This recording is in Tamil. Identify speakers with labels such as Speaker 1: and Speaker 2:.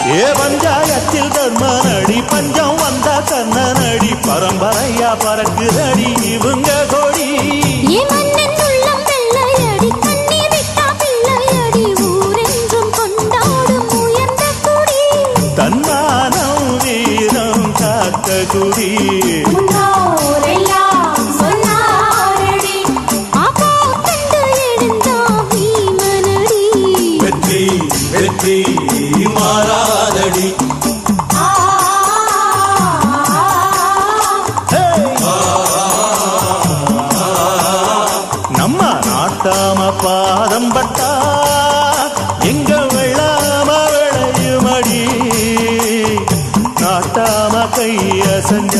Speaker 1: ஏ பஞ்சாயத்தில் தர்மனடி பஞ்சம் வந்த கண்ணனடி பரம்பரையா பறக்குதடி இவங்க கொடி தன்மானம் வீரம் காத்த குடி வெற்றி வெற்றி மாறாதடி நம்ம நாட்டாம பாதம் பட்டா எங்க வெள்ளாம விளையுமடி நாட்டாம கைய செஞ்ச